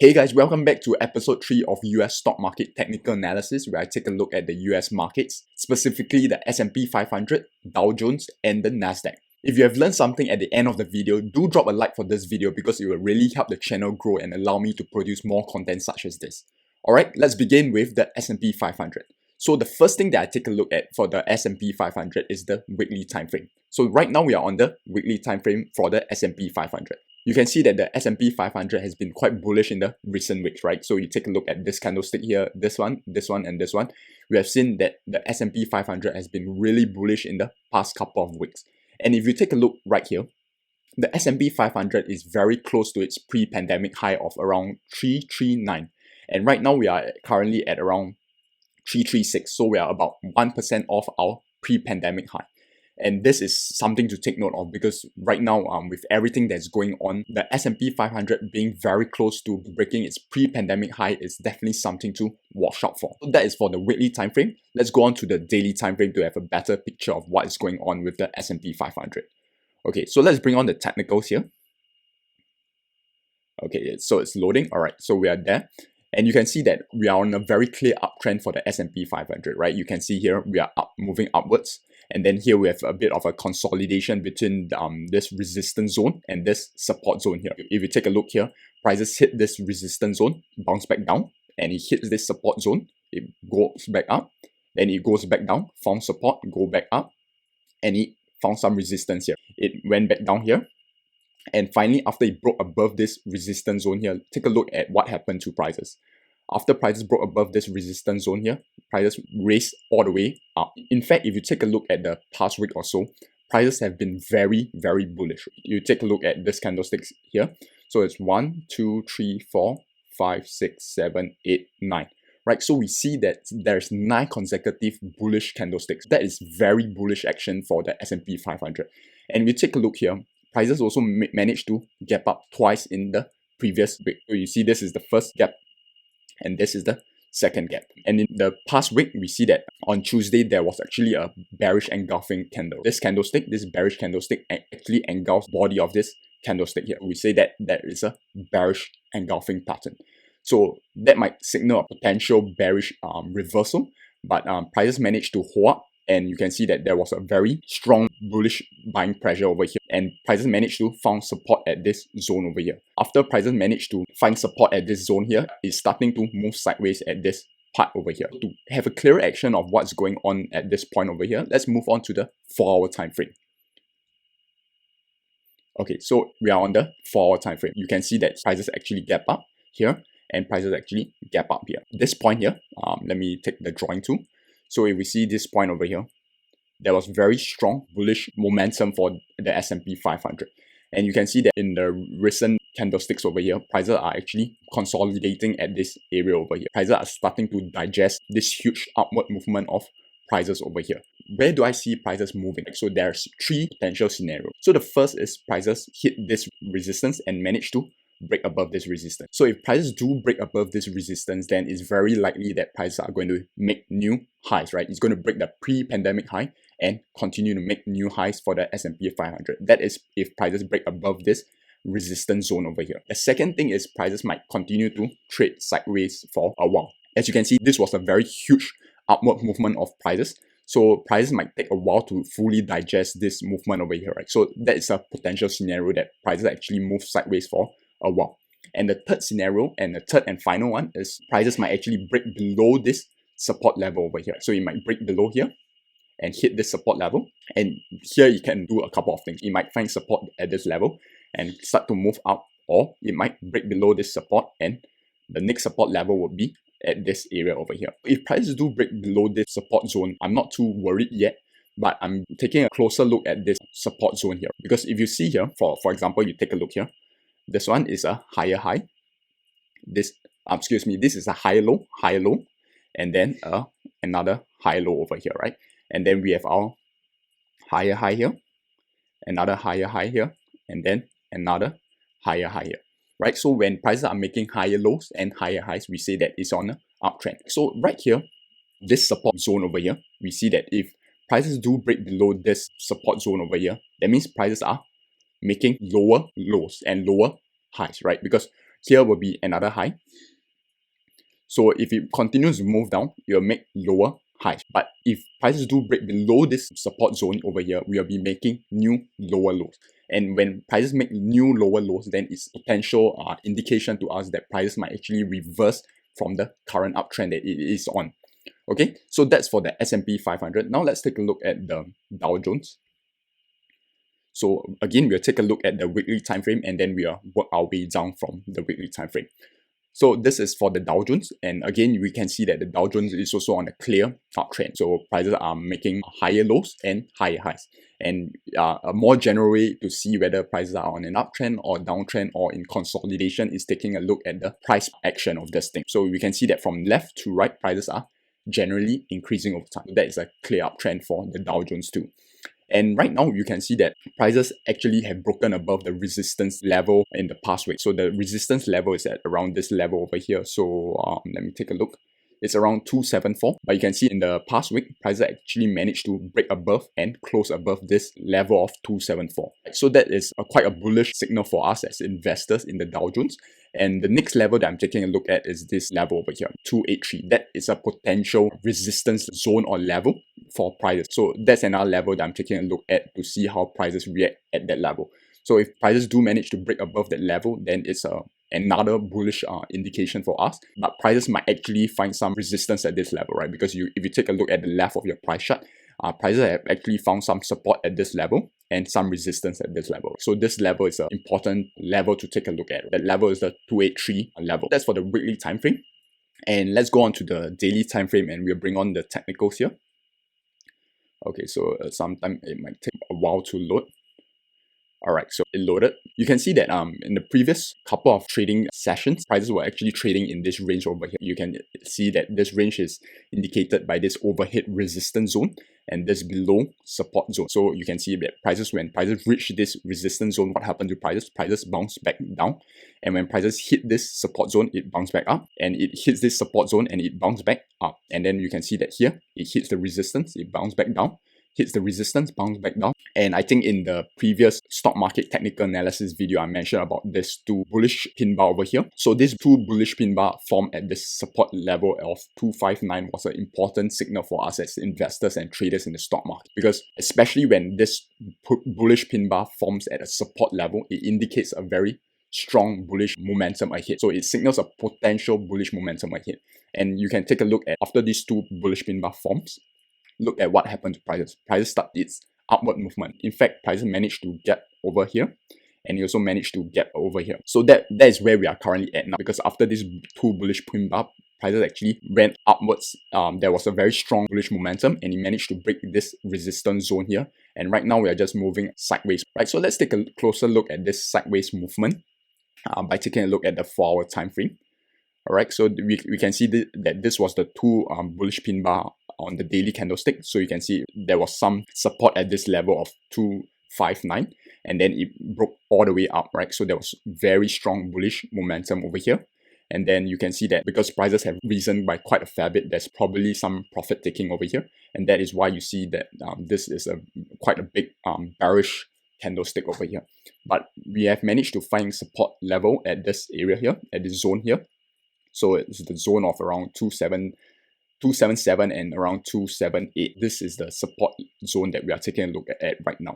Hey guys, welcome back to episode 3 of US stock market technical analysis, where I take a look at the US markets, specifically the S&P 500, Dow Jones, and the Nasdaq. If you have learned something at the end of the video, do drop a like for this video because it will really help the channel grow and allow me to produce more content such as this. Alright, let's begin with the S&P 500. So the first thing that I take a look at for the S&P 500 is the weekly time frame. So right now we are on the weekly time frame for the S&P 500. You can see that the S&P 500 has been quite bullish in the recent weeks, right? So you take a look at this candlestick here, this one, and this one. We have seen that the S&P 500 has been really bullish in the past couple of weeks. And if you take a look right here, the S&P 500 is very close to its pre-pandemic high of around 339. And right now we are currently at around 336. So we are about 1% off our pre-pandemic high. And this is something to take note of because right now, with everything that's going on, the S&P 500 being very close to breaking its pre-pandemic high is definitely something to watch out for. So that is for the weekly time frame. Let's go on to the daily time frame to have a better picture of what is going on with the S&P 500. Okay, so let's bring on the technicals here. Okay, so it's loading. All right, so we are there. And you can see that we are on a very clear uptrend for the S&P 500, right? You can see here we are moving upwards. And then here we have a bit of a consolidation between this resistance zone and this support zone here. If you take a look here, prices hit this resistance zone, bounce back down, and it hits this support zone. It goes back up, then it goes back down, found support, go back up, and it found some resistance here. It went back down here. And finally, after it broke above this resistance zone here, take a look at what happened to prices. After prices broke above this resistance zone here, prices raced all the way up. In fact, if you take a look at the past week or so, prices have been very, very bullish. You take a look at this candlesticks here. So it's 1, 2, 3, 4, 5, 6, 7, 8, 9. Right, so we see that there's 9 consecutive bullish candlesticks. That is very bullish action for the S&P 500. And we take a look here, prices also managed to gap up twice in the previous week. So you see this is the first gap and this is the second gap. And in the past week, we see that on Tuesday, there was actually a bearish engulfing candle. This candlestick, this bearish candlestick actually engulfs the body of this candlestick here. We say that there is a bearish engulfing pattern. So that might signal a potential bearish reversal, but prices managed to hold up. And you can see that there was a very strong bullish buying pressure over here. And prices managed to find support at this zone over here. After prices managed to find support at this zone here, it's starting to move sideways at this part over here. To have a clearer action of what's going on at this point over here, let's move on to the 4-hour time frame. Okay, so we are on the 4-hour time frame. You can see that prices actually gap up here and prices actually gap up here. This point here, let me take the drawing tool. So if we see this point over here, there was very strong bullish momentum for the S&P 500. And you can see that in the recent candlesticks over here, prices are actually consolidating at this area over here. Prices are starting to digest this huge upward movement of prices over here. Where do I see prices moving? So there's 3 potential scenarios. So the first is prices hit this resistance and manage to break above this resistance. So if prices do break above this resistance, then it's very likely that prices are going to make new highs, right? It's going to break the pre-pandemic high and continue to make new highs for the S&P 500. That is if prices break above this resistance zone over here. The second thing is prices might continue to trade sideways for a while. As you can see, this was a very huge upward movement of prices. So prices might take a while to fully digest this movement over here, right? So that is a potential scenario that prices actually move sideways for a while. And the third scenario and the third and final one is prices might actually break below this support level over here. So it might break below here and hit this support level. And here you can do a couple of things. You might find support at this level and start to move up, or it might break below this support and the next support level would be at this area over here. If prices do break below this support zone, I'm not too worried yet, but I'm taking a closer look at this support zone here. Because if you see here, for example, you take a look here, this one is a higher high. This is a higher low, and then another higher low over here, right? And then we have our higher high here, another higher high here, and then another higher high here, right? So when prices are making higher lows and higher highs, we say that it's on an uptrend. So right here, this support zone over here, we see that if prices do break below this support zone over here, that means prices are making lower lows and lower highs, right? Because Here will be another high. So if it continues to move down, it will make lower highs. But if prices do break below this support zone over here, we will be making new lower lows. And when prices make new lower lows, then it's potential indication to us that prices might actually reverse from the current uptrend that it is on. Okay, so that's for the S&P 500. Now let's take a look at the Dow Jones. So again, we'll take a look at the weekly time frame, and then we'll work our way down from the weekly time frame. So this is for the Dow Jones, and again we can see that the Dow Jones is also on a clear uptrend. So prices are making higher lows and higher highs. And a more general way to see whether prices are on an uptrend or downtrend or in consolidation is taking a look at the price action of this thing. So we can see that from left to right, prices are generally increasing over time. That is a clear uptrend for the Dow Jones too. And right now, you can see that prices actually have broken above the resistance level in the past week. So the resistance level is at around this level over here. So let me take a look. It's around 274. But you can see in the past week, prices actually managed to break above and close above this level of 274. So that is quite a bullish signal for us as investors in the Dow Jones. And the next level that I'm taking a look at is this level over here, 283. That is a potential resistance zone or level for prices. So that's another level that I'm taking a look at to see how prices react at that level. So if prices do manage to break above that level, then it's another bullish indication for us. But prices might actually find some resistance at this level, right? Because if you take a look at the left of your price chart, prices have actually found some support at this level and some resistance at this level. So this level is an important level to take a look at. That level is the 283 level. That's for the weekly time frame. And let's go on to the daily time frame, and we'll bring on the technicals here. Okay, so sometimes it might take a while to load. Alright, so it loaded. You can see that in the previous couple of trading sessions, prices were actually trading in this range over here. You can see that this range is indicated by this overhead resistance zone and this below support zone. So you can see that when prices reach this resistance zone, what happened to prices? Prices bounce back down. And when prices hit this support zone, it bounce back up. And it hits this support zone and it bounce back up. And then you can see that here, it hits the resistance, it bounce back down. Hits the resistance, bounce back down. And I think in the previous stock market technical analysis video, I mentioned about this two bullish pin bar over here. So this two bullish pin bar formed at this support level of 259 was an important signal for us as investors and traders in the stock market. Because especially when this bullish pin bar forms at a support level, it indicates a very strong bullish momentum ahead. So it signals a potential bullish momentum ahead. And you can take a look at after these two bullish pin bar forms, look at what happened to prices. Prices start its upward movement. In fact, prices managed to get over here, and it also managed to get over here. So that is where we are currently at now, because after this two bullish pin bar, prices actually went upwards. There was a very strong bullish momentum, and it managed to break this resistance zone here. And right now we are just moving sideways. Right, so let's take a closer look at this sideways movement by taking a look at the 4-hour time frame. Alright, so we can see that this was the two bullish pin bar on the daily candlestick. So you can see there was some support at this level of 259, and then it broke all the way up, right? So there was very strong bullish momentum over here. And then you can see that because prices have risen by quite a fair bit, there's probably some profit taking over here. And that is why you see that this is quite a big bearish candlestick over here. But we have managed to find support level at this area here, at this zone here. So it's the zone of around 277 and around 278. This is the support zone that we are taking a look at right now.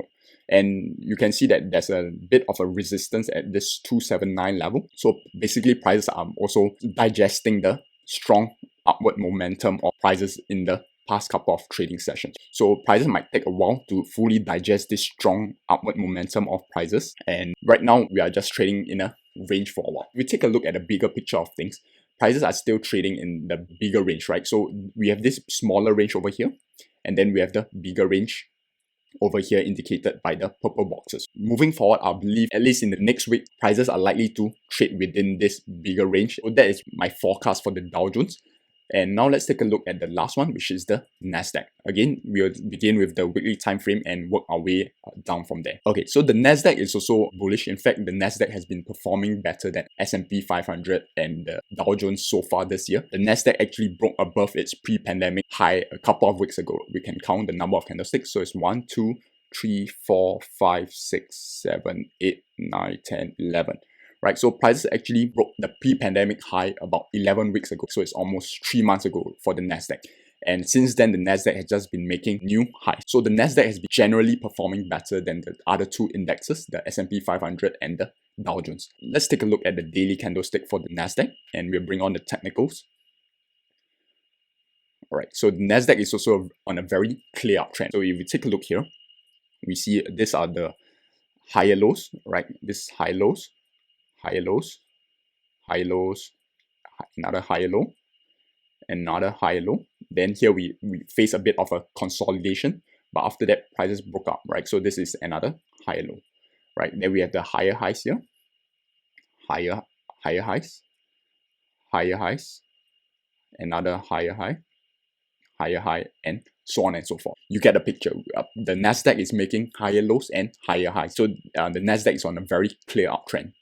And you can see that there's a bit of a resistance at this 279 level. So basically prices are also digesting the strong upward momentum of prices in the past couple of trading sessions. So prices might take a while to fully digest this strong upward momentum of prices. And right now we are just trading in a range for a while. If we take a look at the bigger picture of things, prices are still trading in the bigger range, right? So we have this smaller range over here, and then we have the bigger range over here indicated by the purple boxes. Moving forward, I believe at least in the next week, prices are likely to trade within this bigger range. So that is my forecast for the Dow Jones. And now let's take a look at the last one, which is the Nasdaq. Again, we'll begin with the weekly time frame and work our way down from there. Okay, so the Nasdaq is also bullish. In fact, the Nasdaq has been performing better than S&P 500 and the Dow Jones so far this year. The Nasdaq actually broke above its pre-pandemic high a couple of weeks ago. We can count the number of candlesticks. So it's 1, 2, 3, 4, 5, 6, 7, 8, 9, 10, 11. right? So prices actually broke the pre-pandemic high about 11 weeks ago. So it's almost 3 months ago for the Nasdaq. And since then, the Nasdaq has just been making new highs. So the Nasdaq has been generally performing better than the other two indexes, the S&P 500 and the Dow Jones. Let's take a look at the daily candlestick for the Nasdaq, and we'll bring on the technicals. Alright, so the Nasdaq is also on a very clear uptrend. So if we take a look here, we see these are the higher lows, right? This high lows, higher lows, high lows, another higher low, another higher low. Then here we face a bit of a consolidation, but after that prices broke up, right? So this is another higher low, right? Then we have the higher highs here, higher highs, higher highs, another higher high, and so on and so forth. You get the picture. The Nasdaq is making higher lows and higher highs. So the Nasdaq is on a very clear uptrend,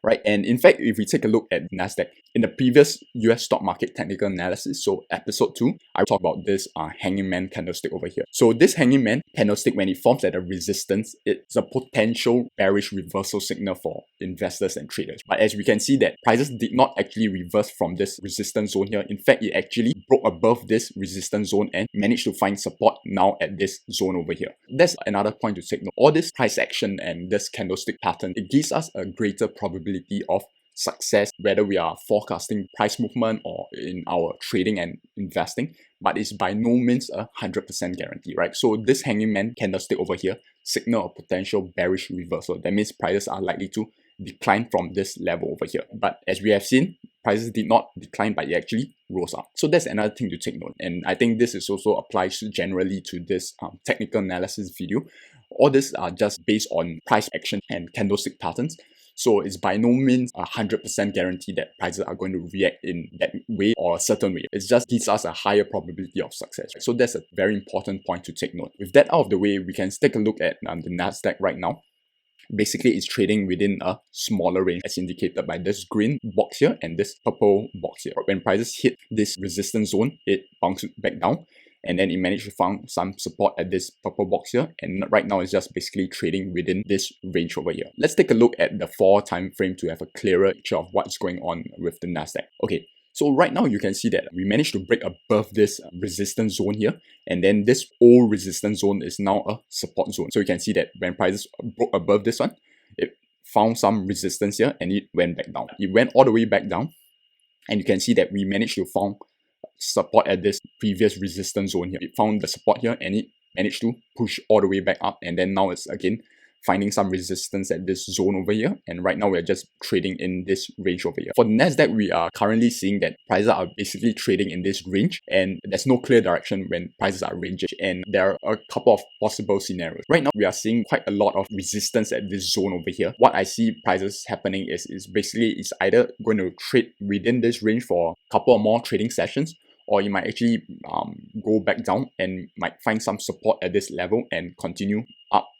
right? And in fact, if we take a look at Nasdaq, in the previous US stock market technical analysis, so episode 2, I talked about this hanging man candlestick over here. So this hanging man candlestick, when it forms at a resistance, it's a potential bearish reversal signal for investors and traders. But as we can see that prices did not actually reverse from this resistance zone here. In fact, it actually broke above this resistance zone and managed to find support now at this zone over here. That's another point to take note. All this price action and this candlestick pattern, it gives us a greater probability of success, whether we are forecasting price movement or in our trading and investing, but it's by no means a 100% guarantee, right? So this hanging man candlestick over here signal a potential bearish reversal. That means prices are likely to decline from this level over here. But as we have seen, prices did not decline, but it actually rose up. So that's another thing to take note. And I think this is also applies generally to this technical analysis video. All this are just based on price action and candlestick patterns. So it's by no means a 100% guarantee that prices are going to react in that way or a certain way. It just gives us a higher probability of success. So that's a very important point to take note. With that out of the way, we can take a look at the Nasdaq right now. Basically, it's trading within a smaller range as indicated by this green box here and this purple box here. When prices hit this resistance zone, it bounces back down. And then it managed to find some support at this purple box here, and right now it's just basically trading within this range over here. Let's take a look at the 4 time frame to have a clearer picture of what's going on with the Nasdaq. Okay, so right now you can see that we managed to break above this resistance zone here, and then this old resistance zone is now a support zone. So you can see that when prices broke above this one, it found some resistance here and it went back down. It went all the way back down, and you can see that we managed to find support at this previous resistance zone here. It found the support here and it managed to push all the way back up, and then now it's again finding some resistance at this zone over here, and right now we're just trading in this range over here. For the Nasdaq, we are currently seeing that prices are basically trading in this range, and there's no clear direction when prices are ranging, and there are a couple of possible scenarios. Right now we are seeing quite a lot of resistance at this zone over here. What I see prices happening is basically it's either going to trade within this range for a couple of more trading sessions, or you might actually go back down and might find some support at this level and continue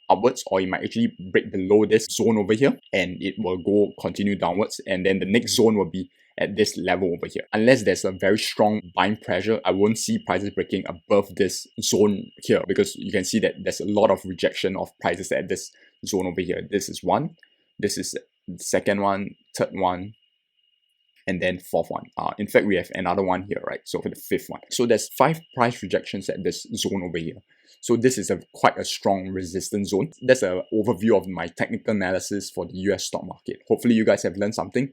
upwards, or you might actually break below this zone over here and it will continue downwards, and then the next zone will be at this level over here. Unless there's a very strong buying pressure, I won't see prices breaking above this zone here, because you can see that there's a lot of rejection of prices at this zone over here. This is one, this is the second one, third one, and then fourth one. In fact, we have another one here, right? So for the fifth one. So there's 5 price rejections at this zone over here. So this is quite a strong resistance zone. That's an overview of my technical analysis for the US stock market. Hopefully you guys have learned something.